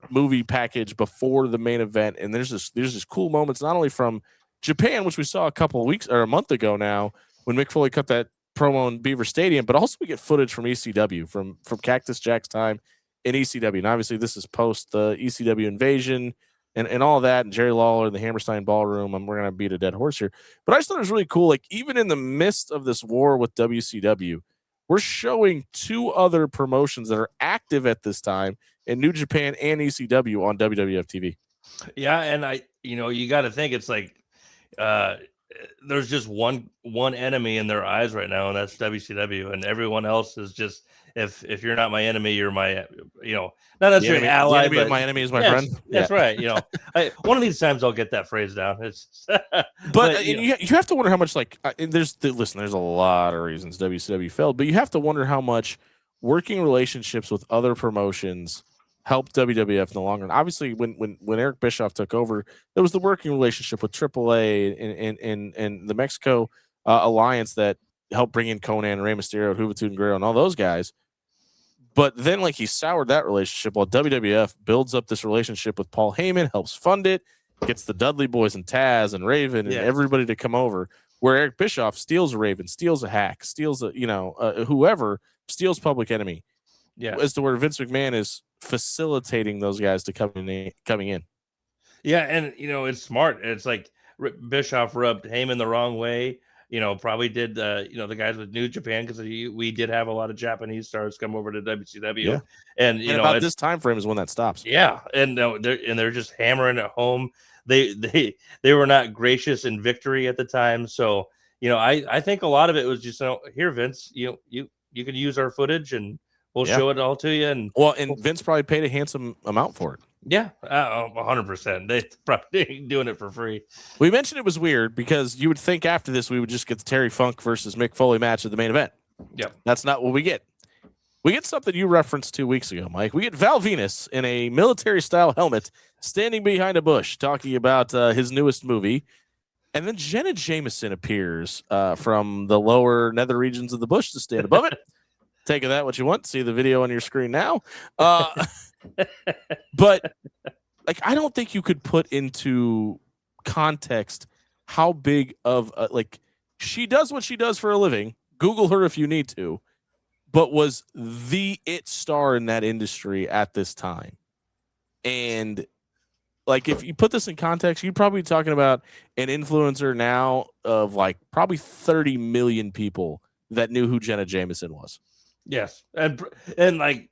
Speaker 1: movie package before the main event, and there's this cool moments not only from Japan, which we saw a couple of weeks or a month ago now when Mick Foley cut that promo in Beaver Stadium, but also we get footage from ECW from Cactus Jack's time in ECW, and obviously this is post the ECW invasion and all that, and Jerry Lawler in the Hammerstein Ballroom. And we're gonna beat a dead horse here, but I just thought it was really cool. Like, even in the midst of this war with WCW, we're showing 2 other promotions that are active at this time in New Japan and ECW on WWF TV.
Speaker 2: Yeah, and you got to think it's like there's just one enemy in their eyes right now, and that's WCW, and everyone else is just, if you're not my enemy, you're my not necessarily ally,
Speaker 1: the enemy of my enemy is my friend.
Speaker 2: That's right. One of these times I'll get that phrase down. It's
Speaker 1: but you have to wonder how much, like, there's a lot of reasons WCW failed, but you have to wonder how much working relationships with other promotions helped WWF in the long run. Obviously, when Eric Bischoff took over, there was the working relationship with AAA and the Mexico alliance that helped bring in Conan, Rey Mysterio, Juventud and Guerrero, and all those guys. But then, like, he soured that relationship while WWF builds up this relationship with Paul Heyman, helps fund it, gets the Dudley Boys and Taz and Raven and everybody to come over. Where Eric Bischoff steals a Raven, steals a Hack, steals whoever, steals Public Enemy.
Speaker 2: Yeah,
Speaker 1: as to where Vince McMahon is facilitating those guys to coming in.
Speaker 2: Yeah, and it's smart. It's like Bischoff rubbed Heyman the wrong way. Probably did the guys with New Japan, because we did have a lot of Japanese stars come over to WCW.
Speaker 1: Yeah.
Speaker 2: And
Speaker 1: about this time frame is when that stops.
Speaker 2: Yeah, and they're just hammering it home. They were not gracious in victory at the time, so I think a lot of it was just, here, Vince, you can use our footage and we'll show it all to you. And
Speaker 1: Vince probably paid a handsome amount for it.
Speaker 2: Yeah, 100%. They probably doing it for free.
Speaker 1: We mentioned it was weird because you would think after this we would just get the Terry Funk versus Mick Foley match at the main event.
Speaker 2: Yep.
Speaker 1: That's not what we get. We get something you referenced 2 weeks ago, Mike. We get Val Venus in a military-style helmet standing behind a bush talking about his newest movie. And then Jenna Jameson appears from the lower nether regions of the bush to stand above it. Take of that what you want. See the video on your screen now. But like, I don't think you could put into context how big of she does what she does for a living. Google her if you need to, but was the it star in that industry at this time. And like if you put this in context, you'd probably be talking about an influencer now of like probably 30 million people that knew who Jenna Jameson was.
Speaker 2: Yes, and like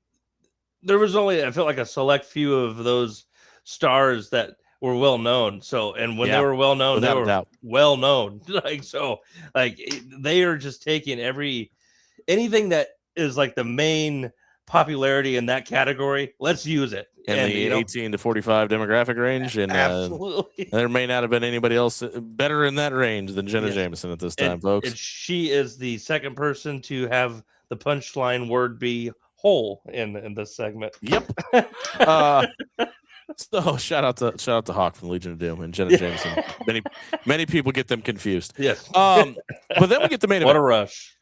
Speaker 2: there was only I felt like a select few of those stars that were well known. So and when they were well known, they were well known. Like they are just taking anything that is like the main popularity in that category. Let's use it.
Speaker 1: And the 18 to 45 demographic range. And
Speaker 2: absolutely.
Speaker 1: There may not have been anybody else better in that range than Jenna Jameson at this time, folks.
Speaker 2: And she is the second person to have the punchline word be whole in this segment.
Speaker 1: Yep. So shout out to Hawk from Legion of Doom and Jenna Jameson. Many people get them confused.
Speaker 2: Yes.
Speaker 1: But then we get the main event.
Speaker 2: What a rush.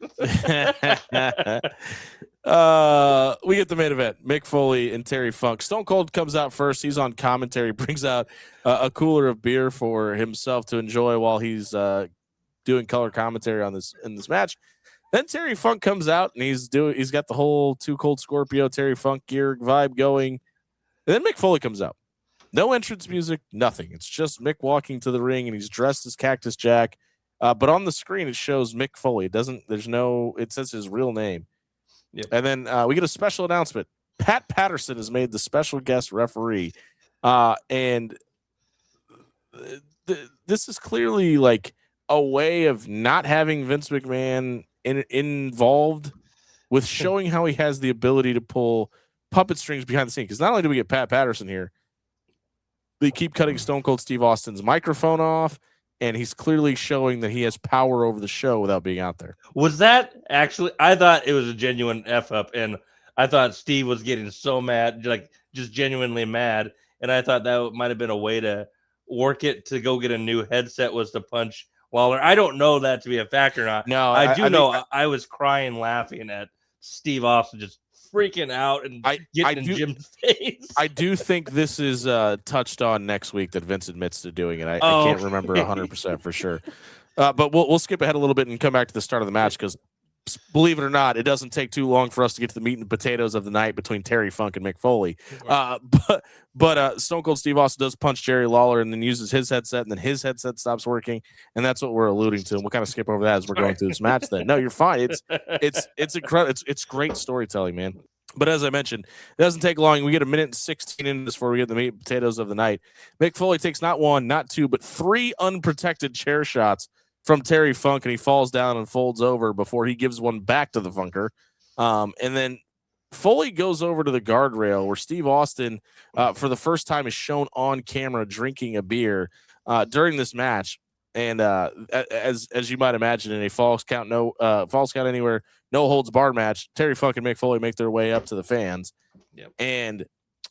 Speaker 1: We get the main event. Mick Foley and Terry Funk. Stone Cold comes out first. He's on commentary, brings out a cooler of beer for himself to enjoy while he's doing color commentary on in this match. Then Terry Funk comes out and he's got the whole Too Cold Scorpio Terry Funk gear vibe going. And then Mick Foley comes out. No entrance music, nothing. It's just Mick walking to the ring and he's dressed as Cactus Jack. But on the screen it shows Mick Foley. It says his real name.
Speaker 2: Yep.
Speaker 1: And then we get a special announcement. Pat Patterson is made the special guest referee. And this is clearly like a way of not having Vince McMahon involved with showing how he has the ability to pull puppet strings behind the scene. Because not only do we get Pat Patterson here, they keep cutting Stone Cold Steve Austin's microphone off, and he's clearly showing that he has power over the show without being out there.
Speaker 2: Was that actually? I thought it was a genuine F up, and I thought Steve was getting so mad, like just genuinely mad. And I thought that might have been a way to work it to go get a new headset, was to punch Lawler. I don't know that to be a factor or not.
Speaker 1: No,
Speaker 2: I was crying laughing at Steve Austin just freaking out and getting in Jim's face.
Speaker 1: I do think this is touched on next week that Vince admits to doing it. I can't remember 100% for sure. But we'll skip ahead a little bit and come back to the start of the match because, believe it or not, it doesn't take too long for us to get to the meat and potatoes of the night between Terry Funk and Mick Foley. But Stone Cold Steve Austin does punch Jerry Lawler and then uses his headset, and then his headset stops working, and that's what we're alluding to. And we'll kind of skip over that as we're going through this match. Then, no, you're fine. It's incredible. It's great storytelling, man. But as I mentioned, it doesn't take long. We get a minute and 16 into this before we get the meat and potatoes of the night. Mick Foley takes not one, not two, but 3 unprotected chair shots from Terry Funk, and he falls down and folds over before he gives one back to the Funker. And then Foley goes over to the guardrail where Steve Austin, for the first time, is shown on camera drinking a beer during this match. And as you might imagine, in a false count anywhere, no holds barred match, Terry Funk and Mick Foley make their way up to the fans.
Speaker 2: Yep.
Speaker 1: And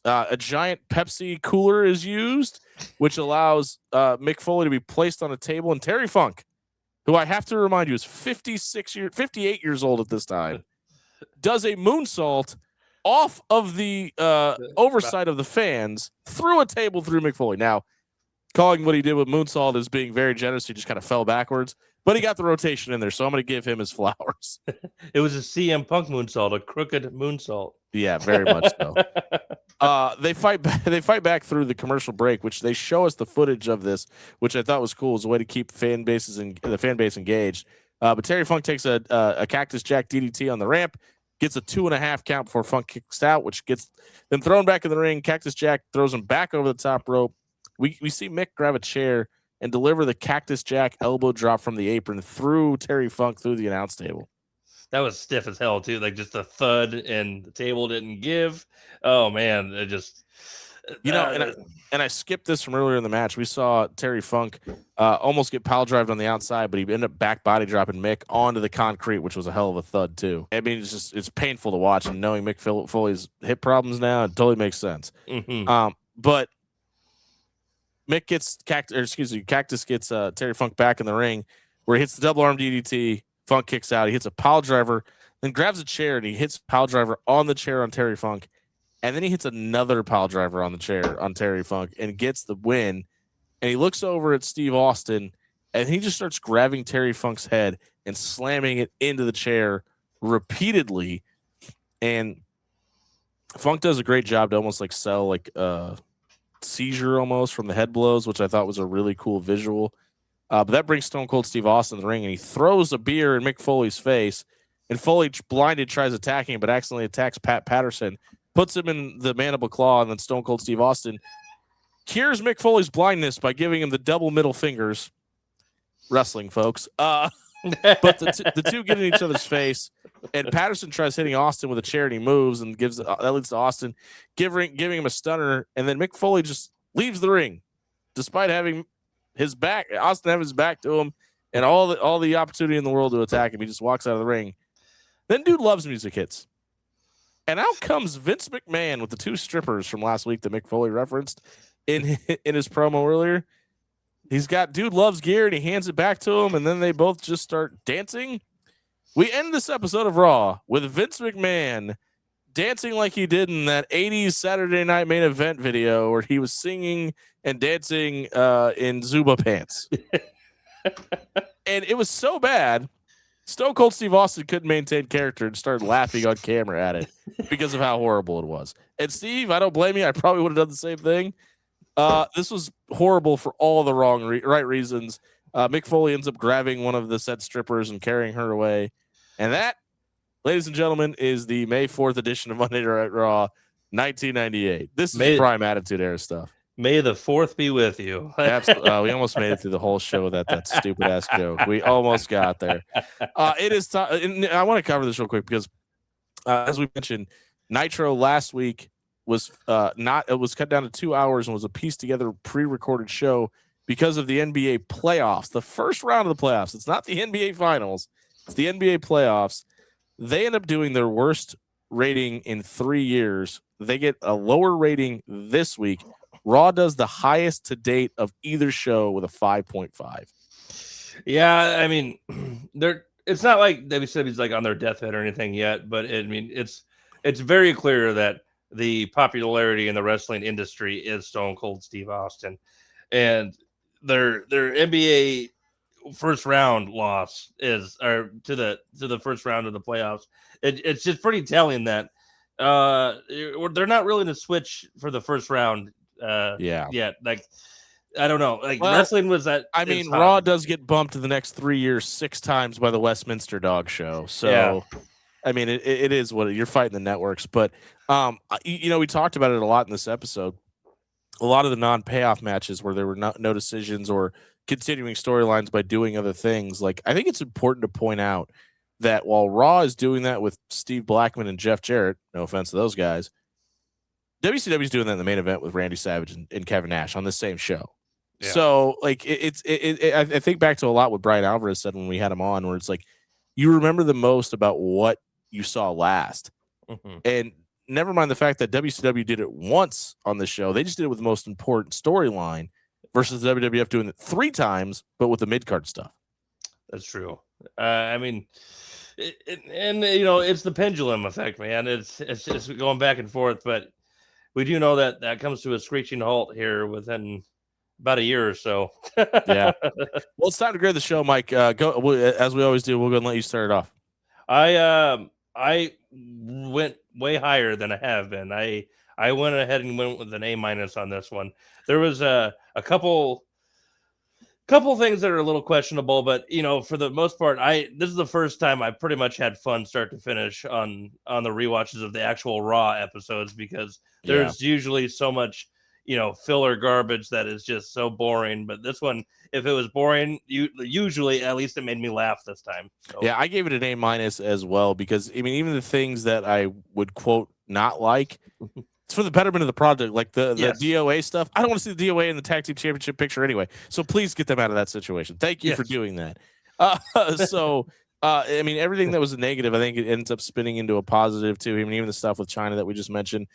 Speaker 1: a giant Pepsi cooler is used, which allows Mick Foley to be placed on a table. And Terry Funk, who I have to remind you is 58 years old at this time, does a moonsault off of the oversight of the fans through a table through Mick Foley. Now, calling what he did with moonsault as being very generous, he just kind of fell backwards, but he got the rotation in there, so I'm going to give him his flowers.
Speaker 2: It was a CM Punk moonsault, a crooked moonsault.
Speaker 1: Yeah, very much so. They fight back through the commercial break, which they show us the footage of this, which I thought was cool as a way to keep the fan base engaged. But Terry Funk takes a Cactus Jack DDT on the ramp, gets a 2.5 count before Funk kicks out, which gets them thrown back in the ring. Cactus Jack throws him back over the top rope. We see Mick grab a chair and deliver the Cactus Jack elbow drop from the apron through Terry Funk through the announce table.
Speaker 2: That was stiff as hell too. Like just a thud, and the table didn't give. Oh man, it just
Speaker 1: and I skipped this from earlier in the match. We saw Terry Funk almost get pile drived on the outside, but he ended up back body dropping Mick onto the concrete, which was a hell of a thud too. I mean, it's painful to watch, and knowing Mick Foley's hip problems now, it totally makes sense.
Speaker 2: Mm-hmm.
Speaker 1: But Mick gets Cactus gets Terry Funk back in the ring, where he hits the double arm DDT. Funk kicks out. He hits a pile driver, then grabs a chair and he hits a pile driver on the chair on Terry Funk, and then he hits another pile driver on the chair on Terry Funk and gets the win. And he looks over at Steve Austin and he just starts grabbing Terry Funk's head and slamming it into the chair repeatedly. And Funk does a great job to almost like sell seizure almost from the head blows, which I thought was a really cool visual. But that brings Stone Cold Steve Austin to the ring, and he throws a beer in Mick Foley's face. And Foley, blinded, tries attacking him, but accidentally attacks Pat Patterson, puts him in the mandible claw, and then Stone Cold Steve Austin cures Mick Foley's blindness by giving him the double middle fingers. Wrestling, folks. But the two get in each other's face, and Patterson tries hitting Austin with a chair, and he moves, and that leads to Austin giving him a stunner, and then Mick Foley just leaves the ring, despite having Austin have his back to him, and all the opportunity in the world to attack him. He just walks out of the ring. Then Dude Loves music hits, and out comes Vince McMahon with the two strippers from last week that Mick Foley referenced in his promo earlier. He's got Dude Loves gear, and he hands it back to him, and then they both just start dancing. We end this episode of Raw with Vince McMahon dancing like he did in that 80s Saturday Night Main Event video where he was singing and dancing in Zuba pants. And it was so bad, Stone Cold Steve Austin couldn't maintain character and started laughing on camera at it because of how horrible it was. And Steve, I don't blame you. I probably would have done the same thing. This was horrible for all the right reasons. Mick Foley ends up grabbing one of the set strippers and carrying her away. And that, ladies and gentlemen, is the May 4th edition of Monday Night Raw 1998. This is prime Attitude Era stuff.
Speaker 2: May the 4th be with you.
Speaker 1: Absolutely. We almost made it through the whole show with that stupid ass joke. We almost got there. It is time. I want to cover this real quick because, as we mentioned, Nitro last week was it was cut down to 2 hours and was a pieced together pre-recorded show because of the NBA playoffs, the first round of the playoffs. It's not the NBA finals, it's the NBA playoffs. They end up doing their worst rating in 3 years. They get a lower rating this week. Raw does the highest to date of either show with a 5.5.
Speaker 2: Yeah, I mean, it's not like WCW's like on their deathbed or anything yet, but it's very clear that the popularity in the wrestling industry is Stone Cold Steve Austin, and their NBA first round loss is to the first round of the playoffs. It's just pretty telling that they're not really to switch for the first round. Yet. Like, I don't know. Like, wrestling was that. I mean,
Speaker 1: Raw does get bumped to the next 3 years 6 times by the Westminster Dog Show. So, yeah. I mean, it is what you're fighting the networks. But, we talked about it a lot in this episode. A lot of the non-payoff matches where there were no decisions or continuing storylines by doing other things. Like, I think it's important to point out that while Raw is doing that with Steve Blackman and Jeff Jarrett, no offense to those guys, WCW is doing that in the main event with Randy Savage and Kevin Nash on the same show. Yeah. So, like, I think back to a lot what Brian Alvarez said when we had him on, where it's like, you remember the most about what you saw last. Mm-hmm. And never mind the fact that WCW did it once on the show. They just did it with the most important storyline versus WWF doing it 3 times, but with the mid-card stuff.
Speaker 2: That's true. I mean, it's the pendulum effect, man. It's just going back and forth, but we do know that comes to a screeching halt here within about a year or so.
Speaker 1: Yeah. Well, it's time to grade the show, Mike. Go as we always do. We'll go and let you start it off.
Speaker 2: I went way higher than I have been. I went ahead and went with an A- on this one. There was a couple things that are a little questionable, but for the most part, this is the first time I pretty much had fun start to finish on the rewatches of the actual Raw episodes, because there's usually so much filler garbage that is just so boring. But this one, if it was boring, usually at least it made me laugh this time. So. Yeah,
Speaker 1: I gave it an A- as well, because I mean, even the things that I would quote not like, it's for the betterment of the project, like the DOA stuff. I don't want to see the DOA in the tag team championship picture anyway. So please get them out of that situation. Thank you for doing that. I mean, everything that was a negative, I think it ends up spinning into a positive too. I mean, even the stuff with Chyna that we just mentioned.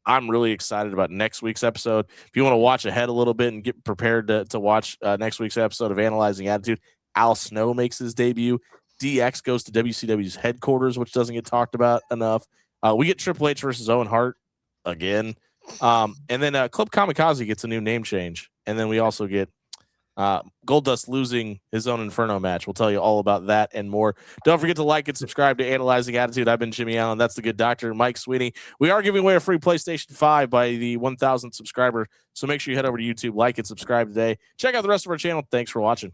Speaker 1: I'm really excited about next week's episode. If you want to watch ahead a little bit and get prepared to watch next week's episode of Analyzing Attitude, Al Snow makes his debut. DX goes to WCW's headquarters, which doesn't get talked about enough. We get Triple H versus Owen Hart again. And then Club Kamikaze gets a new name change. And then we also get Goldust losing his own Inferno match. We'll tell you all about that and more. Don't forget to like and subscribe to Analyzing Attitude. I've been Jimmy Allen. That's the good doctor, Mike Sweeney. We are giving away a free PlayStation 5 by the 1,000 subscriber. So make sure you head over to YouTube, like and subscribe today. Check out the rest of our channel. Thanks for watching.